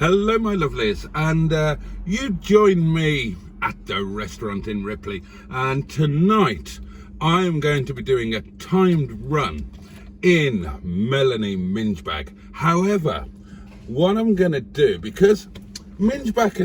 Hello my lovelies, and you join me at the restaurant in Ripley, and tonight I'm going to be doing a timed run in Melanie Mingebag. However, what I'm going to do, because Mingebag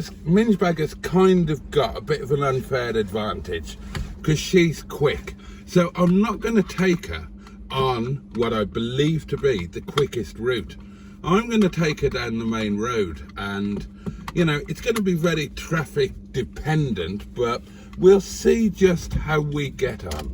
has kind of got a bit of an unfair advantage because she's quick, so I'm not going to take her on what I believe to be the quickest route. I'm going to take her down the main road, and you know, it's going to be very traffic dependent, but we'll see just how we get on.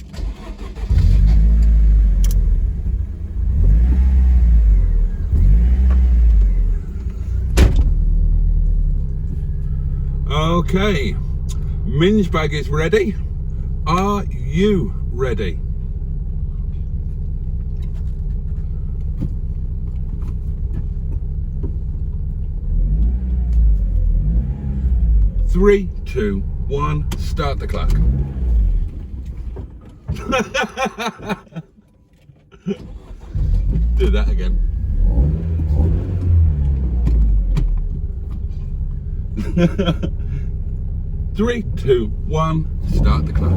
Okay, Mingebag is ready. Are you ready? Three, two, one, start the clock. Do that again. 3, 2, 1, start the clock.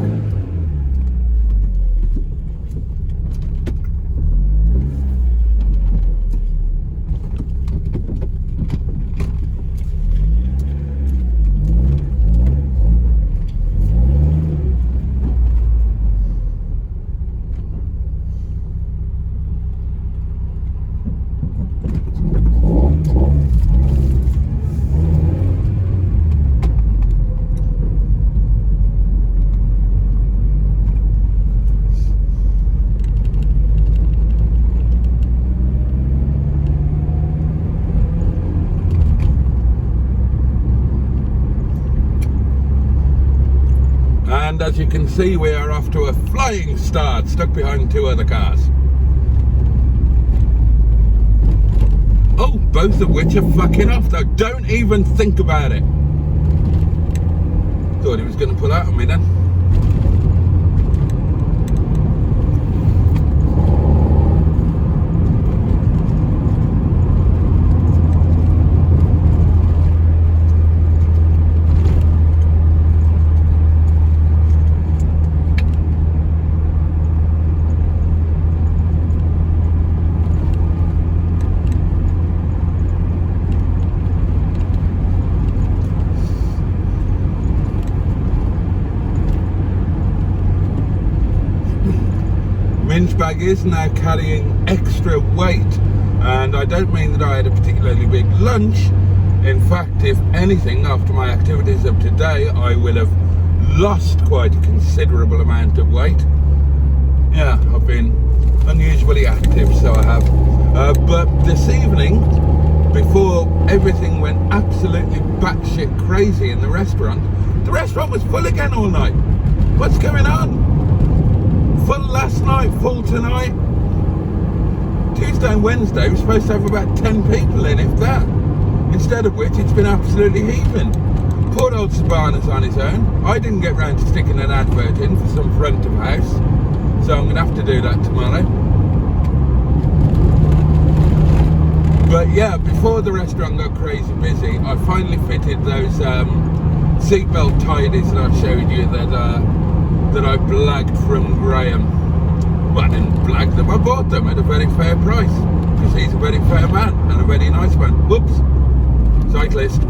And as you can see, we are off to a flying start, stuck behind two other cars. Oh, both of which are fucking off though. Don't even think about it. Thought he was going to pull out on me then. Mingebag is now carrying extra weight, and I don't mean that I had a particularly big lunch. In fact, if anything, after my activities of today, I will have lost quite a considerable amount of weight. Yeah, I've been unusually active, so I have. But this evening, before everything went absolutely batshit crazy in the restaurant was full again all night. What's going on? Full last night, full tonight. Tuesday and Wednesday we're supposed to have about 10 people in, if that. Instead of which it's been absolutely heaving. Poor old Sabana's on his own. I didn't get round to sticking an advert in for some front of house, so I'm going to have to do that tomorrow. But yeah, before the restaurant got crazy busy, I finally fitted those seatbelt tidies that I showed you that I blagged from Graham. Well, I didn't blag them, I bought them at a very fair price, because he's a very fair man and a very nice man. Whoops, cyclist.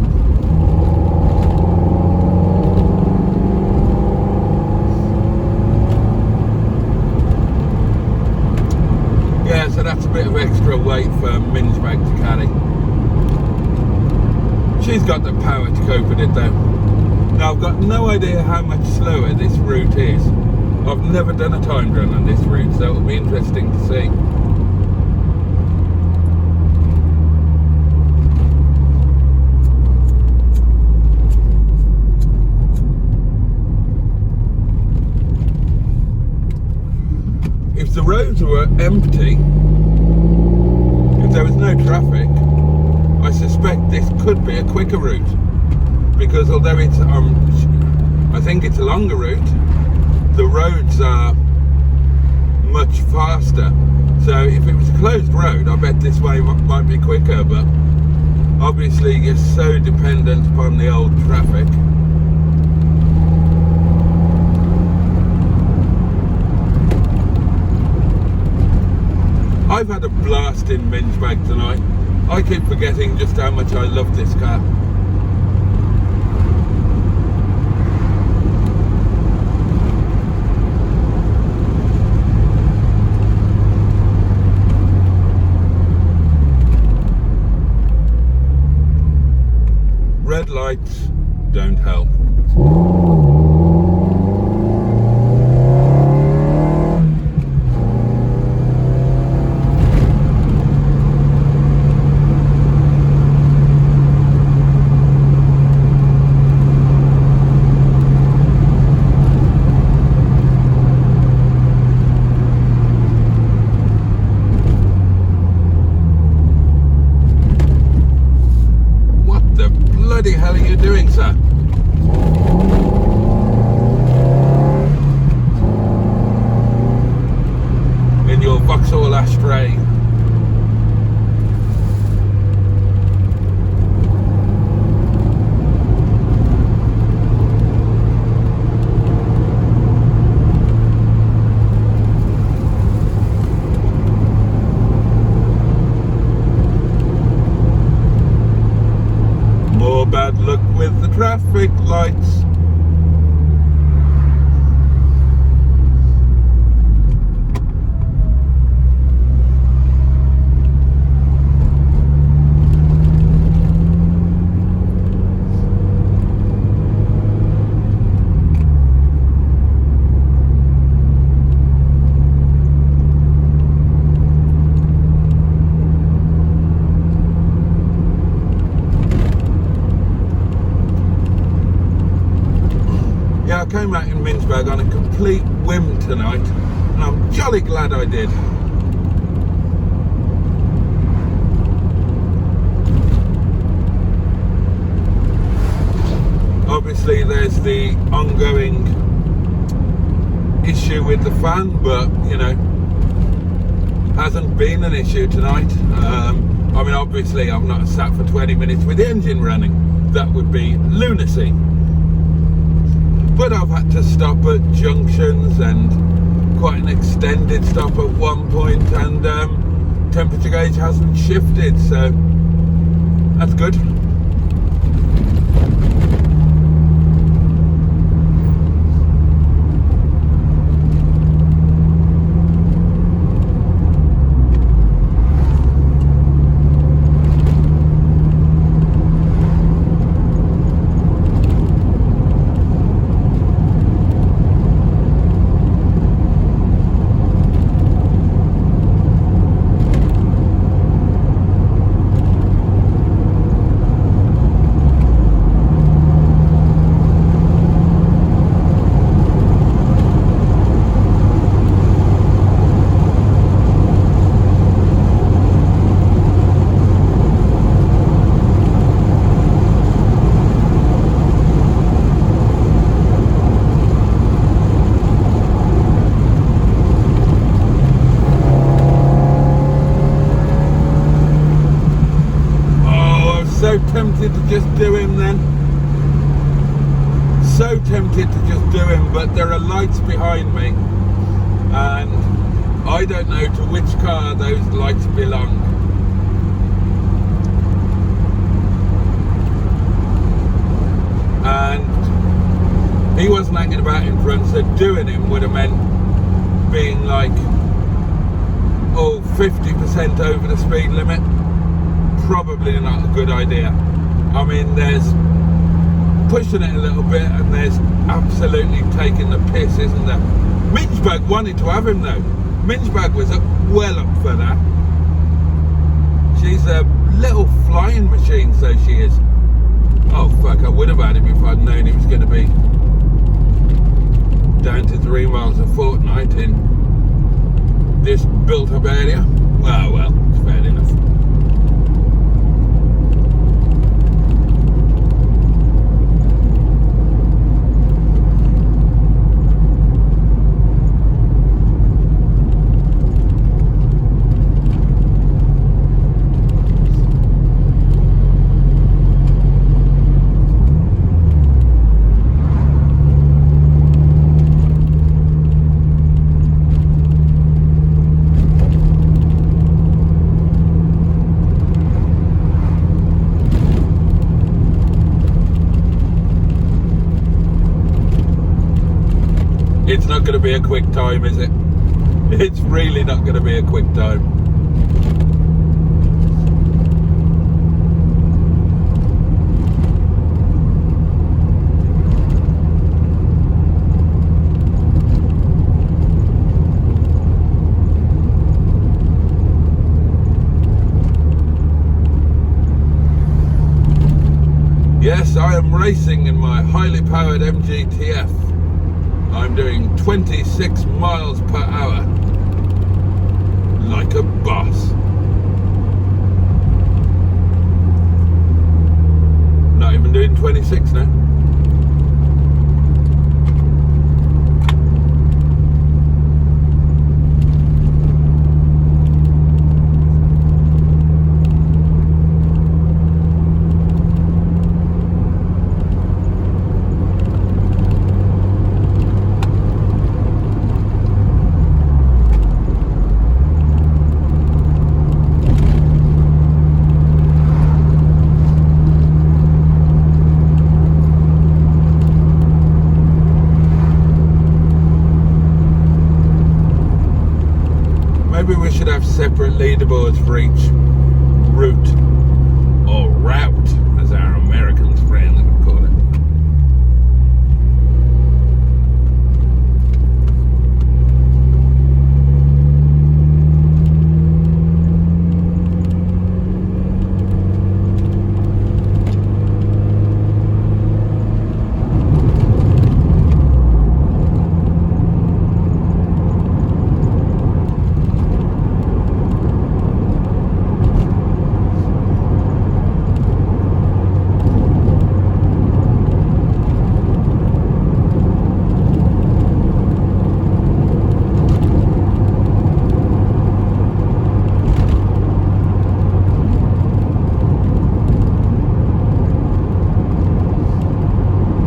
Yeah, so that's a bit of extra weight for Mingebag to carry. She's got the power to cope with it though. Now, I've got no idea how much slower this route is. I've never done a timed run on this route, so it'll be interesting to see. If the roads were empty, if there was no traffic, I suspect this could be a quicker route. Because although it's, I think it's a longer route, the roads are much faster. So if it was a closed road, I bet this way might be quicker, but Obviously you're so dependent upon the old traffic. I've had a blast in Mingebag tonight. I keep forgetting just how much I love this car. Red lights don't help. What the hell are you doing, sir? In your Vauxhall Ashtray. Bad luck with the traffic lights. I came out in Mingebag on a complete whim tonight, and I'm jolly glad I did. Obviously there's the ongoing issue with the fan, but you know, hasn't been an issue tonight. I mean, obviously I've not sat for 20 minutes with the engine running. That would be lunacy. But I've had to stop at junctions, and quite an extended stop at one point, and temperature gauge hasn't shifted, so that's good. Tempted to just do him then. So tempted to just do him, but there are lights behind me, and I don't know to which car those lights belong. And he wasn't hanging about in front, so doing him would have meant being like, 50% over the speed limit. Probably not a good idea. I mean, there's pushing it a little bit, and there's absolutely taking the piss, isn't there? Mingebag wanted to have him though. Mingebag was well up for that. She's a little flying machine, so she is. Oh fuck, I would have had him if I'd known he was going to be down to 3 miles a fortnight in this built up area. Well, it's fair enough. It's not going to be a quick time, is it? It's really not going to be a quick time. Yes, I am racing in my highly powered MGTF. I'm doing 26 miles per hour. Like a boss. Not even doing 26 now. Maybe we should have separate leaderboards for each route, or route, as our Americans friends would call it.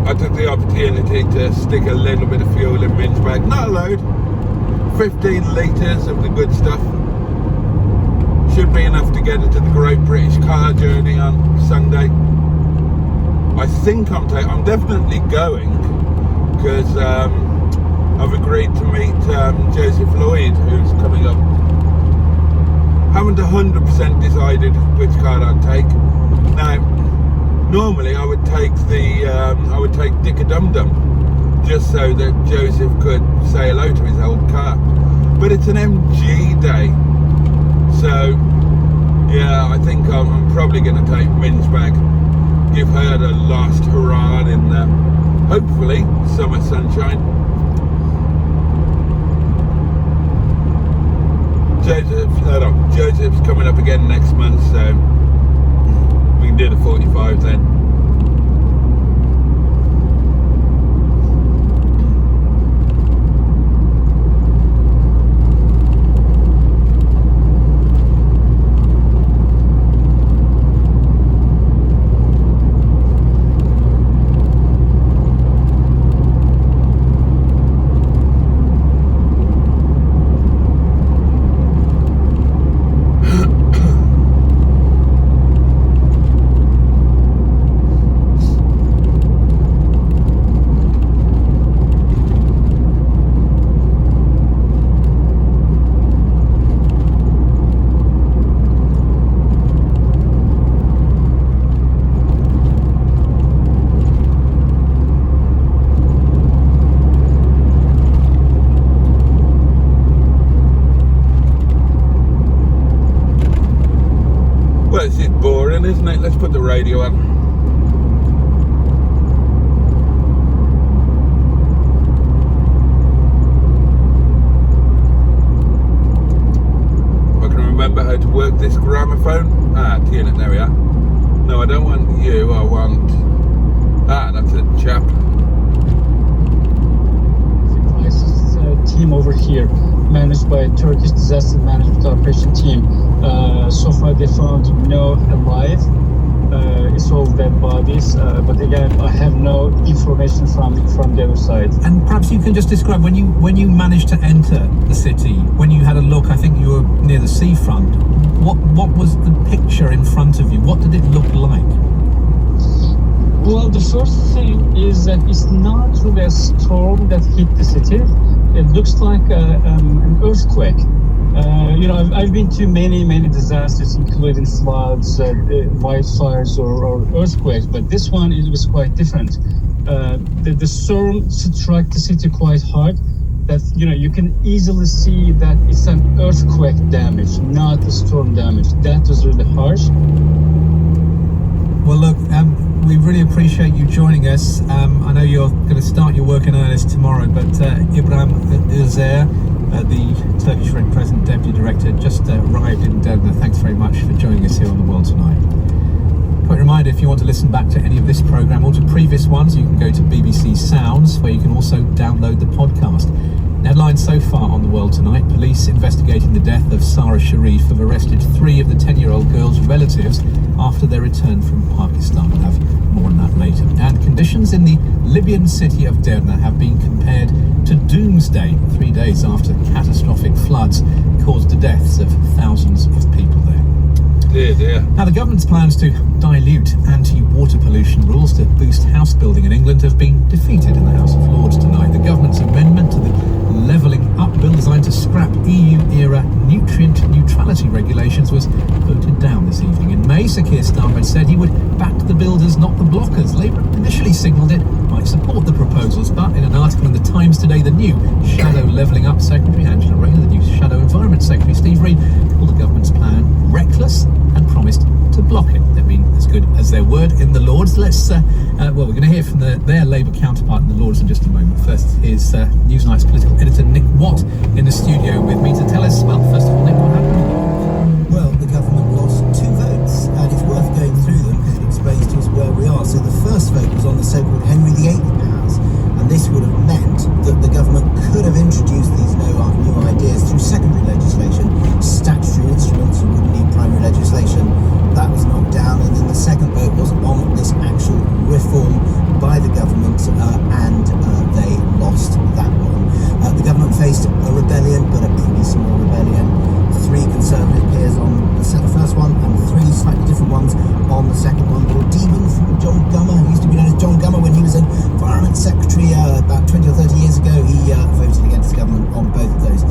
I took the opportunity to stick a little bit of fuel in Min's bag, not a load, 15 litres of the good stuff. Should be enough to get her to the Great British Car Journey on Sunday. I think I'm definitely going, because I've agreed to meet Joseph Lloyd, who's coming up. Haven't 100% decided which car I'd take. Now, normally I would take Dick-a-Dum-Dum, just so that Joseph could say hello to his old car. But it's an MG day, so yeah, I think I'm probably going to take Min's bag, give her the last hurrah in hopefully summer sunshine. Joseph's coming up again next month, so we can do the 45 then. This is boring, isn't it? Let's put the radio on. I can remember how to work this gramophone. Tune it, there we are. No, I don't want you, I want... that's a chap. Team over here, managed by Turkish Disaster Management Operation Team. So far they found no alive. It's all dead bodies, but again I have no information from the other side. And perhaps you can just describe when you managed to enter the city, when you had a look, I think you were near the seafront, what was the picture in front of you? What did it look like? Well, the first thing is that it's not really a storm that hit the city. It looks like an earthquake. I've been to many disasters, including floods, wildfires, or earthquakes, but this one it was quite different. The storm struck the city quite hard. That you can easily see that it's an earthquake damage, not a storm damage. That was really harsh. Well, look, we really appreciate you joining us. I know you're going to start your work in earnest tomorrow, but Ibrahim Özer, the Turkish Red Crescent Deputy Director, just arrived in Derna. Thanks very much for joining us here on The World Tonight. Quick reminder, if you want to listen back to any of this programme or to previous ones, you can go to BBC Sounds, where you can also download the podcast. Headlines so far on The World Tonight: police investigating the death of Sarah Sharif have arrested 3 of the 10-year-old girl's relatives after their return from Pakistan. We'll have more on that later. And conditions in the Libyan city of Derna have been compared to doomsday 3 days after catastrophic floods caused the deaths of thousands of people there. Dear. Now, the government's plans to dilute anti-water pollution rules to boost house building in England have been defeated in the House of Lords tonight. The government's amendment to the Levelling Up Bill, designed to scrap EU-era nutrient neutrality regulations, was voted down this evening. In May, Sir Keir Starmer said he would back the builders, not the blockers. Labour initially signalled it might support the proposals, but in an article in the Times today, the new Shadow Levelling Up Secretary, Angela Rayner, the new Shadow Environment Secretary, Steve Reid, called the government's plan reckless and promised to block it. They've been as good as their word in the Lords. Let's, we're going to hear from their Labour counterpart in the Lords in just a moment. First is Newsnight's political editor Nick Watt in the studio with me to tell us, well, first of all, Nick, what happened? Well, the government lost 2 votes, and it's worth going through them because it explains to us where we are. So the first vote was on the so-called Henry VIII powers, and this would have meant that the government could have introduced these new ideas through secondary legislation, statutory instruments. You wouldn't need primary legislation. That was knocked down, and then the second vote was on this actual reform by the government, and they lost that one. The government faced a rebellion, but a pretty small rebellion. 3 Conservative peers on the first one, and 3 slightly different ones on the second one. Lord Demon from John Gummer, who used to be known as John Gummer when he was Environment Secretary about 20 or 30 years ago, he voted against the government on both of those.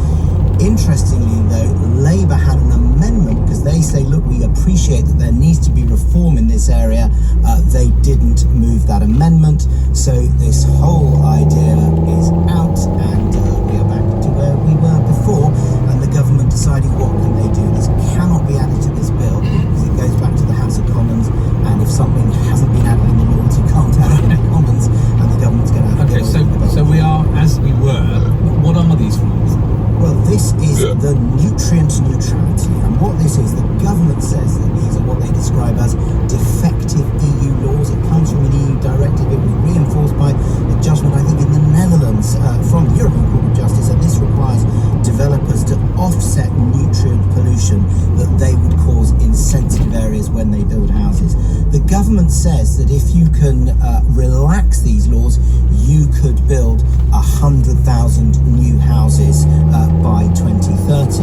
Interestingly, though, Labour had an amendment because they say, look, we appreciate that there needs to be reform in this area. They didn't move that amendment, so this whole idea is out, and we are back to where we were before, and the government deciding what can they do. This cannot be added to this bill because it goes back to the House of Commons, and if something hasn't been added in the Lords, you can't add it in the Commons, and the government's going to have to... Okay, so we are as we were. What are these rules? Well, this is the nutrient neutrality, and what this is, the government says that these are what they describe as defective EU laws. It comes from an EU directive. It was reinforced by a judgment, I think, in the Netherlands from the European Court of Justice, and this requires developers to offset nutrient pollution that they would cause in sensitive areas when they build houses. The government says that if you can relax these laws, you could build 100,000 new houses by 2030.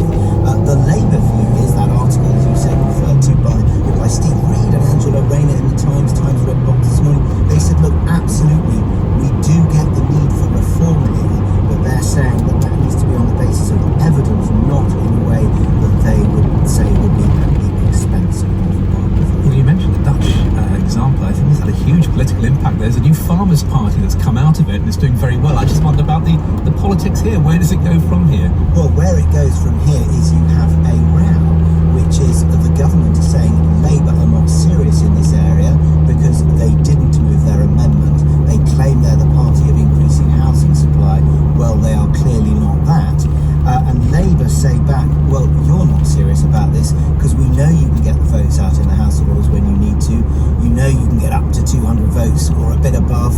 The Labour view is that article, as you said, referred to by Steve Reid and Angela Rayner in the Times Red Box this morning. They said, look, absolutely, we do get the need for reform here, but they're saying that that needs to be on the basis of evidence, not in a way that they would say would be at the expense of Well, you mentioned the Dutch example. I think it's had a huge political impact. There's a new Farmers' Party that's come out of it and it's doing very well. I just wonder about the politics here. Where does it go from here? Well, where it goes from here is you have a row, which is the government is saying Labour are not serious in this area because they didn't move their amendment. They claim they're the party of increasing housing supply. Well, they are clearly not that. And Labour say back, well, you're not serious about this because we know you can get the votes out in the House of Lords when you need to. You know you can get up to 200 votes or a bit above.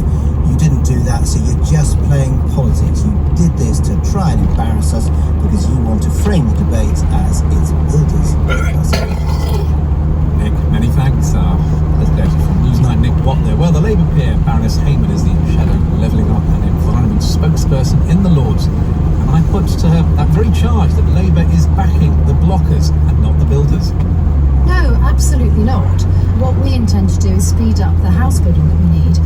You didn't do that, so you're just playing politics. You did this to try and embarrass us because you want to frame the debate as its builders. Nick, many thanks. Let's go from Newsnight, Nick Watt there. Well, the Labour peer, Baroness Hayman, is the Shadow Levelling Up and Environment spokesperson in the Lords. And I put to her that very charge that Labour is backing the blockers and not the builders. No, absolutely not. What we intend to do is speed up the house building that we need.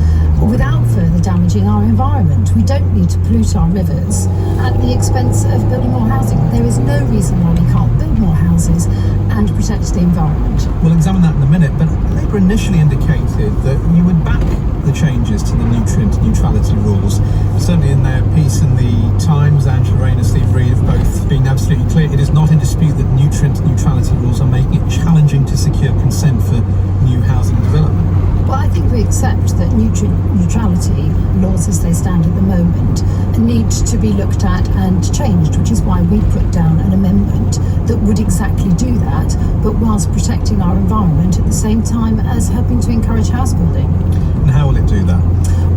without further damaging our environment. We don't need to pollute our rivers at the expense of building more housing. There is no reason why we can't build more houses and protect the environment. We'll examine that in a minute, but Labour initially indicated that you would back the changes to the nutrient neutrality rules. Certainly in their piece in the Times, Angela Rayner and Steve Reid have both been absolutely clear. It is not in dispute that nutrient neutrality rules are making it challenging to secure consent for new housing development. Well, I think we accept that nutrient neutrality laws as they stand at the moment need to be looked at and changed, which is why we put down an amendment that would exactly do that, but whilst protecting our environment at the same time as helping to encourage house building. And how will it do that?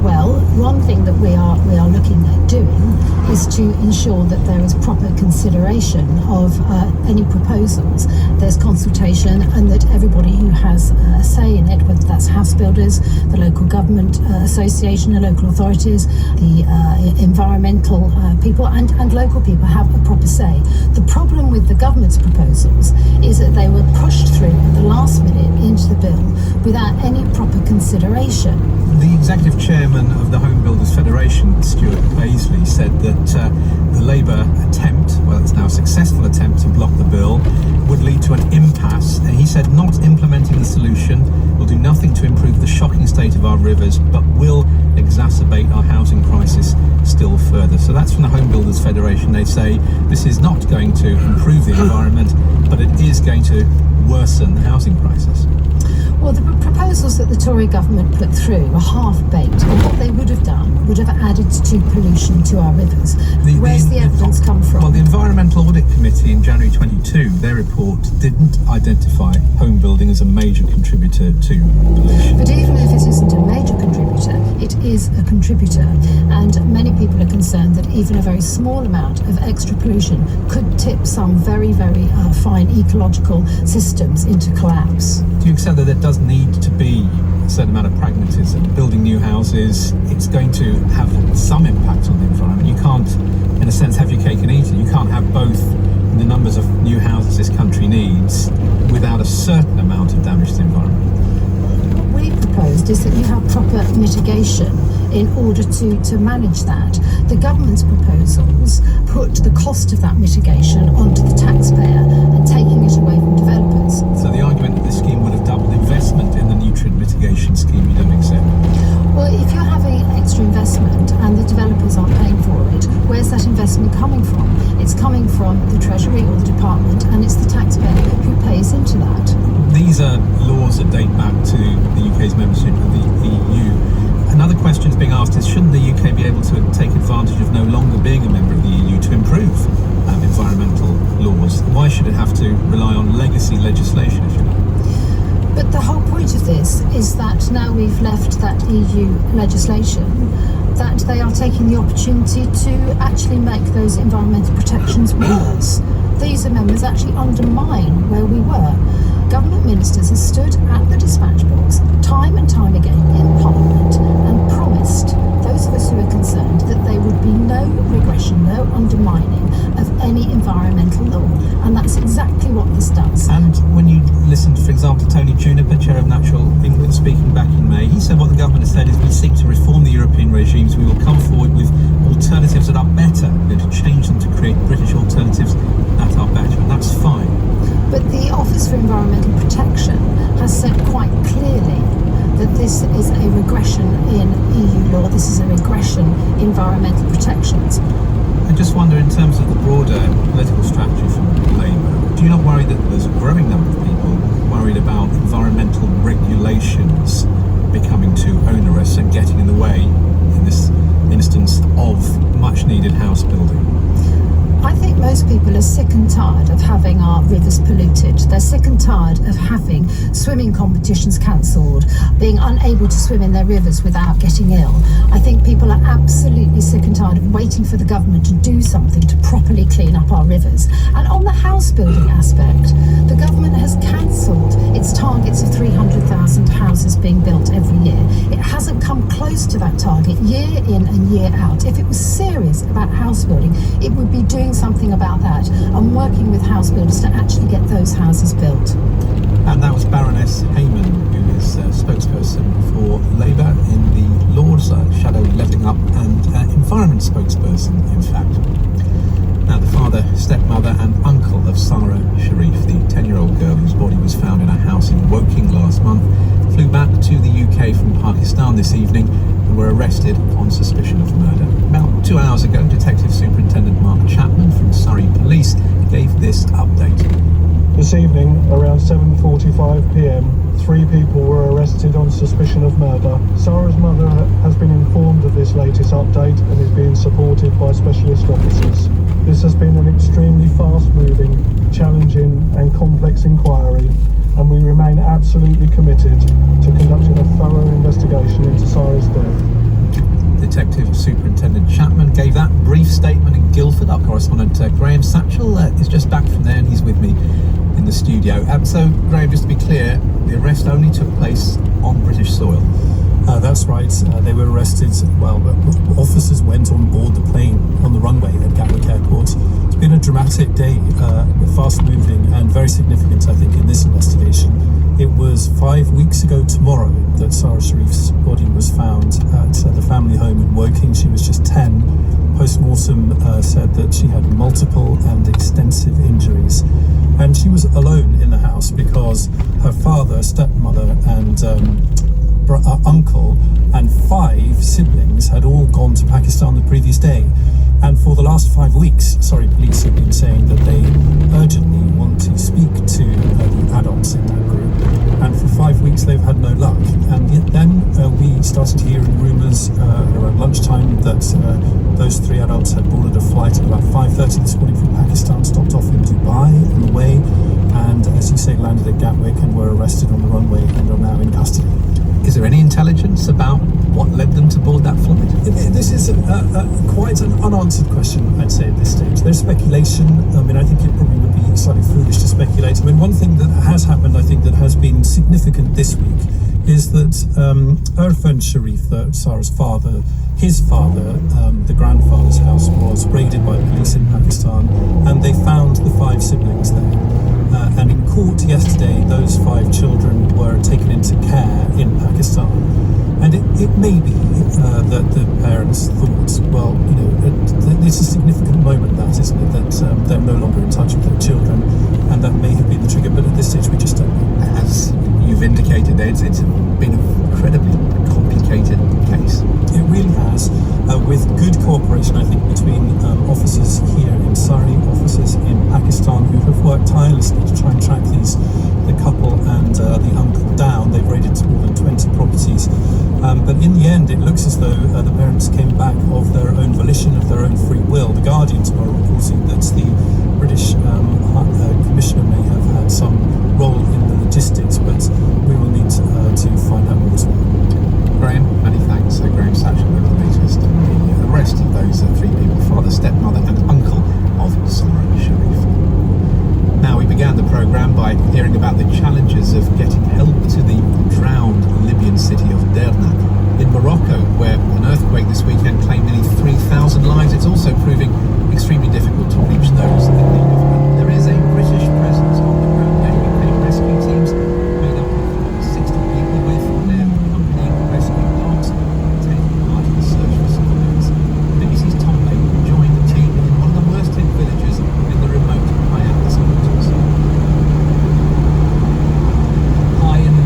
Well, one thing that we are looking at doing is to ensure that there is proper consideration of any proposals. There's consultation, and that everybody who has a say in it, whether that's house builders, the local government association, the local authorities, the environmental people and local people have a proper say. The problem with the government's proposals is that they were pushed through at the last minute into the bill without any proper consideration. The executive chairman of the Home Builders Federation, Stuart Paisley, said that the Labour attempt, well, it's now a successful attempt to block the bill, would lead to an impasse. And he said not implementing the solution will do nothing to improve the shocking state of our rivers, but will exacerbate our housing crisis still further. So that's from the Home Builders Federation. They say this is not going to improve the environment, but it is going to worsen the housing crisis. Well, the proposals that the Tory government put through were half-baked, and what they would have done would have added to pollution to our rivers. Where's the evidence come from? Well, the Environmental Audit Committee in January 22, their report didn't identify home building as a major contributor to pollution. But even if it isn't a major contributor, it is a contributor, and many people are concerned that even a very small amount of extra pollution could tip some very, very fine ecological systems into collapse. Do you accept that there does need to be a certain amount of pragmatism? Building new houses, it's going to have some impact on the environment. You can't, in a sense, have your cake and eat it. You can't have both the numbers of new houses this country needs without a certain amount of damage to the environment. What we proposed is that you have proper mitigation in order to manage that. The government's proposals put the cost of that mitigation onto the taxpayer and taking it away from developers. So the argument that this scheme would have doubled investment in the nutrient mitigation scheme, you don't accept? Well, if you're having extra investment and the developers aren't paying for it, where's that investment coming from? It's coming from the Treasury or the Department, and it's the taxpayer who pays into that. These are laws that date back to the UK's membership of the EU. Another question is being asked is, shouldn't the UK be able to take advantage of no longer being a member of the EU to improve environmental laws? Why should it have to rely on legacy legislation, if you like? But the whole point of this is that now we've left that EU legislation, that they are taking the opportunity to actually make those environmental protections worse. These amendments actually undermine where we were. Government ministers have stood at the dispatch box time and time again in Parliament and promised those of us who are concerned that there would be no regression, no undermining of any environmental law, and that's exactly what this does. And when you listen to, for example, Tony Juniper, Chair of Natural England, speaking back in May, he said what the government has said is we seek to reform the European regimes. We will come forward with alternatives that are better. We're going to change them to create British alternatives that are better, and that's fine. But the Office for Environmental Protection has said quite clearly that this is a regression in EU law, this is a regression in environmental protections. I just wonder, in terms of the broader political strategy from Labour, do you not worry that there's a growing number of people worried about environmental regulations becoming too onerous and getting in the way, in this instance, of much needed house building? I think most people are sick and tired of having our rivers polluted. They're sick and tired of having swimming competitions cancelled, being unable to swim in their rivers without getting ill. I think people are absolutely sick and tired of waiting for the government to do something to properly clean up our rivers. And on the house building aspect, the government has cancelled its targets of 300,000 houses being built every year. It hasn't come close to that target year in and year out. If it was serious about house building, it would be doing something about that and working with house builders to actually get those houses built. And that was Baroness Hayman, who is spokesperson for Labour in the Lords. spokesperson, in fact. Now, the father, stepmother and uncle of Sarah Sharif, the 10-year-old girl whose body was found in a house in Woking last month, flew back to the UK from Pakistan this evening and were arrested on suspicion of murder. About 2 hours ago, Detective Superintendent Mark Chapman from Surrey Police gave this update. This evening, around 7:45 p.m, 3 people were arrested on suspicion of murder. Sarah's mother has been informed of this latest update and is being supported by specialist officers. This has been an extremely fast-moving, challenging and complex inquiry, and we remain absolutely committed to conducting a thorough investigation into Sarah's death. Detective Superintendent Chapman gave that brief statement in Guildford. Our correspondent Graham Satchell is just back from there and he's with me in the studio. So, Graham, just to be clear, the arrest only took place on British soil. That's right. They were arrested. Well, officers went on board the plane on the runway at Gatwick Airport. It's been a dramatic day, fast-moving and very significant, I think, in this investigation. It was 5 weeks ago tomorrow that Sarah Sharif's body was found at the family home in Woking. She was just 10. Post-mortem said that she had multiple and extensive injuries. And she was alone in the house because her father, stepmother and uncle and 5 siblings had all gone to Pakistan the previous day. And for the last 5 weeks, Surrey Police have been saying that they urgently want to speak to the adults in that group. And for 5 weeks they've had no luck. And then we started hearing rumours around lunchtime that those 3 adults had boarded a flight at about 5:30 this morning from Pakistan, stopped off in Dubai on the way, and as you say, landed at Gatwick and were arrested on the runway and are now in custody. Is there any intelligence about what led them to board that flight? This is quite an unanswered question, I'd say, at this stage. There's speculation. I mean, I think it probably would be slightly foolish to speculate. I mean, one thing that has happened, I think, that has been significant this week is that Irfan Sharif, Sarah's father, his father, the grandfather's house was raided by police in Pakistan, and they found the 5 siblings there. And in court yesterday, those 5 children were taken into care in Pakistan. And it may be that the parents thought, well, you know, it's a significant moment, that, isn't it, that they're no longer in touch with their children, and that may have been the trigger, but at this stage we just don't know. As you've indicated, it's been an incredibly complicated case. It really has, with good cooperation, I think, between officers here in Surrey, officers in Pakistan who have worked tirelessly to try and track the couple and the uncle down. They've raided more than 20 properties. But in the end, it looks as though the parents came back of their own volition, of their own free will. The Guardian tomorrow reporting that the British Commissioner may have had some role in the logistics, but we will need to find out more as well. Graham, many thanks. Graham Satchell with the latest on the arrest of those 3 people, father, stepmother and uncle of Sarah Sharif. Now, we began the programme by hearing about the challenges of getting help to the drowned Libyan city of Derna in Morocco, where an earthquake this weekend claimed nearly 3,000 lives. It's also proving extremely difficult to reach those in need of help. There is a British presence on the ground. UK rescue teams made up of 60 people with their accompanying rescue dogs taking part in the search for survivors. BBC's Tom Lake joined the team in one of the worst hit villages in the remote high Atlas Mountains. High in the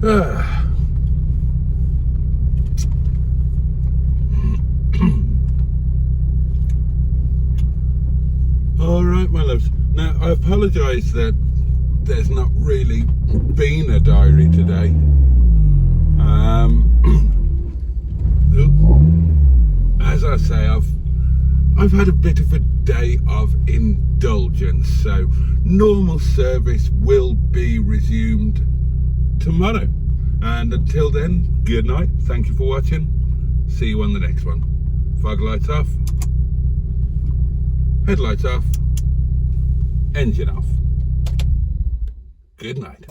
All right, my loves. Now, I apologise that there's not really been a diary today. As I say, I've had a bit of a day of indulgence, so normal service will be resumed tomorrow. And until then, good night. Thank you for watching. See you on the next one. Fog lights off. Headlights off. Engine off. Good night.